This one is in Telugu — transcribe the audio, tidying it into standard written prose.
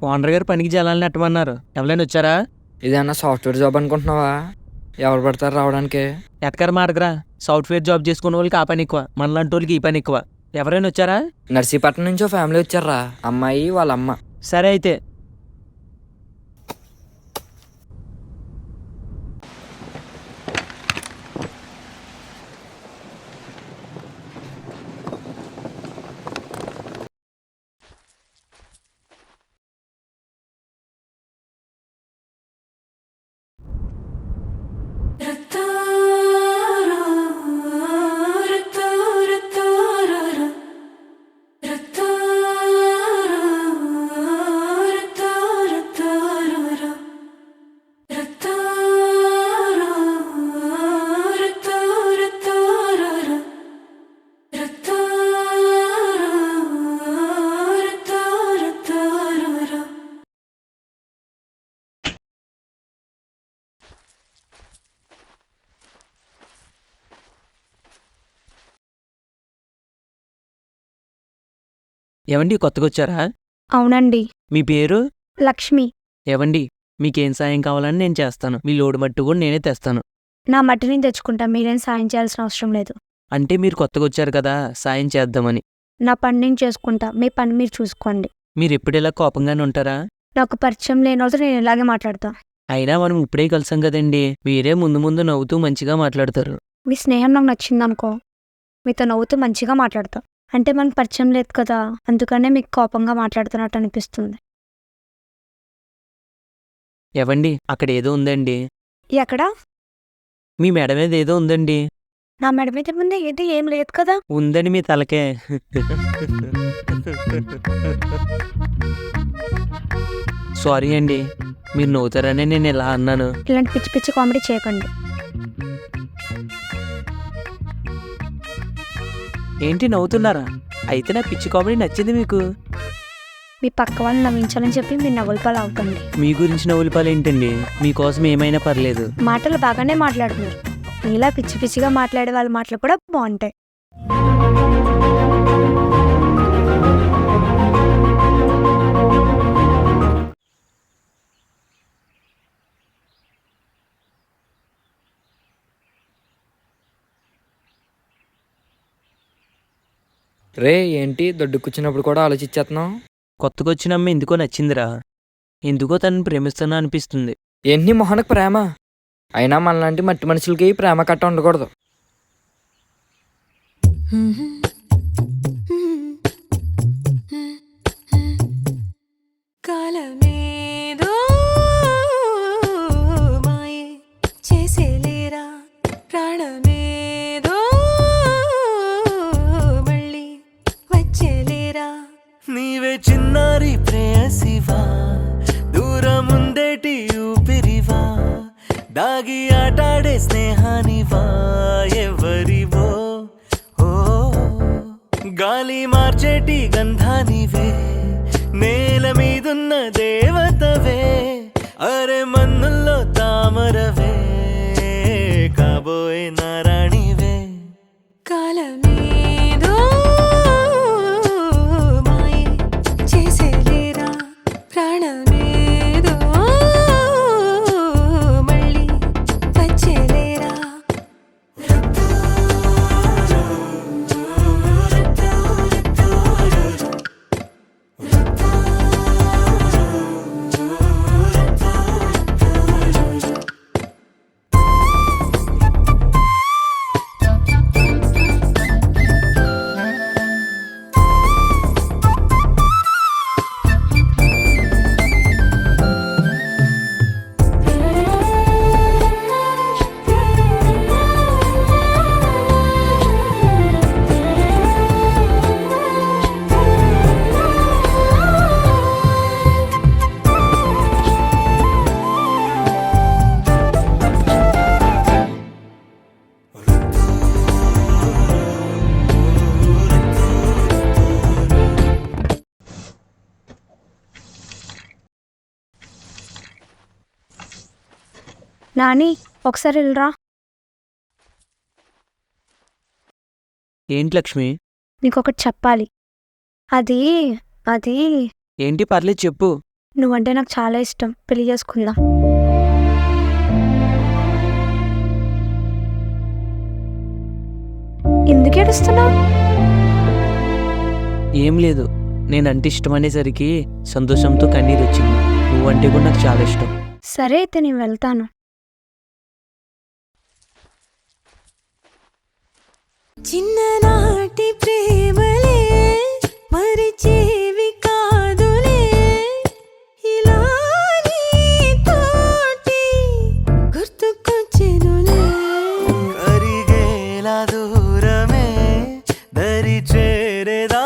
ఓనర్ గారు పనికి జనాలని నెట్టమన్నారు. ఎవరైనా వచ్చారా? ఇదేమన్నా సాఫ్ట్వేర్ జాబ్ అనుకుంటున్నావా? ఎవరు పడతారు రావడానికి? ఎటకర మాటకరా. సాఫ్ట్వేర్ జాబ్ చేసుకునే వాళ్ళకి ఆ పని ఎక్కువ, మనలాంటి వాళ్ళకి ఈ పని ఎక్కువ. ఎవరైనా వచ్చారా? నర్సీపట్నం నుంచి ఓ ఫ్యామిలీ వచ్చారా, అమ్మాయి వాళ్ళ అమ్మ. సరే అయితే. ఏవండి కొత్తగా వచ్చారా? అవునండి. మీ పేరు? లక్ష్మి. ఏవండి మీకేం సాయం కావాలని నేను చేస్తాను. మీ లోడు మట్టు కూడా నేనే తెస్తాను. నా మట్టి నేను తెచ్చుకుంటా, మీరేం సాయం చేయాల్సిన అవసరం లేదు. అంటే మీరు కొత్తగా వచ్చారు కదా, సాయం చేద్దామని. నా పని నేను చేసుకుంటా, మీ పని మీరు చూసుకోండి. మీరు ఎప్పుడు ఇలా కోపంగానే ఉంటారా? నాకు పరిచయం లేని వాళ్ళతో నేను ఇలాగే మాట్లాడతా. అయినా మనం ఇప్పుడే కలిసాం కదండి, మీరే ముందు ముందు నవ్వుతూ మంచిగా మాట్లాడతారు. మీ స్నేహం నాకు నచ్చిందనుకో, మీతో నవ్వుతూ మంచిగా మాట్లాడతా. అంటే మనకు పరిచయం లేదు కదా, అందుకనే మీకు కోపంగా మాట్లాడుతున్నట్టు అనిపిస్తుంది. ఏవండి అక్కడ ఏదో ఉందండి. ఎక్కడ? మీ మెడ మీద ఏదో ఉందండి. నా మెడ మీద ముందే ఏది ఏం లేదు కదా. ఉందని మీ తలకే. సారీ అండి, మీరు నవ్వుతారనే నేను ఇలా అన్నాను. ఇలాంటి పిచ్చి పిచ్చి కామెడీ చేయకండి. ఏంటి నవ్వుతున్నారా? అయితే నా పిచ్చి కామెడీ నచ్చింది మీకు. మీ పక్క వాళ్ళని నవ్వించాలని చెప్పి మీరు నవ్వులపాలు అవుతండి. మీ గురించి నవ్వులపాలు ఏంటండి? మీకోసం ఏమైనా పర్లేదు. మాటలు బాగానే మాట్లాడుతున్నారు. ఇలా పిచ్చి పిచ్చిగా మాట్లాడే వాళ్ళ మాటలు కూడా బాగుంటాయి. రే ఏంటి దొడ్డు కూర్చున్నప్పుడు కూడా ఆలోచించేస్తున్నావు? కొత్తగా వచ్చిన అమ్మ ఎందుకో నచ్చిందిరా. ఎందుకో తనని ప్రేమిస్తున్నా అనిపిస్తుంది. ఏంటి మొహనకు ప్రేమ? అయినా మనలాంటి మట్టి మనుషులకి ప్రేమ కట్ట ఉండకూడదు. కాలమేదో మాయే చేసేలేరా, ప్రాణమేదో మళ్ళీ వచ్చేలేరా. నీవే చిన్నారి ప్రేయసివా, దూరముందేటి ఊపిరివా, దాగి ఆటాడే స్నేహానివా, ఎవరివో ఓ గాలి మార్చేటి గంధానివే, నేల మీదున్న దేవతవే, అరే మన్నుల్లో తామరవే, కాబోయే నారాణివే. కాలమేదో మాయే చేసేలేరా, ప్రాణమేదో మళ్ళీ వచ్చేలేరా. నాని, ఒకసారి వెళ్ళరా. ఏంటి లక్ష్మి? నీకొకటి చెప్పాలి. అది అది ఏంటి పర్లేదు చెప్పు. నువ్వంటే నాకు చాలా ఇష్టం, పెళ్లి చేసుకుందాం. ఎందుకు ఏడుస్తున్నావు? ఏం లేదు, నేనంటే ఇష్టం అనేసరికి సంతోషంతో కన్నీరు వచ్చింది. నువ్వంటే కూడా నాకు చాలా ఇష్టం. సరే అయితే నేను వెళ్తాను. చిన్ననాటి ప్రేమలే మరిచేవి కాదులే, ఇలా నీతోటి గుర్తుకొచ్చెనులే. కరిగేలా దూరమే దరి చేరేదా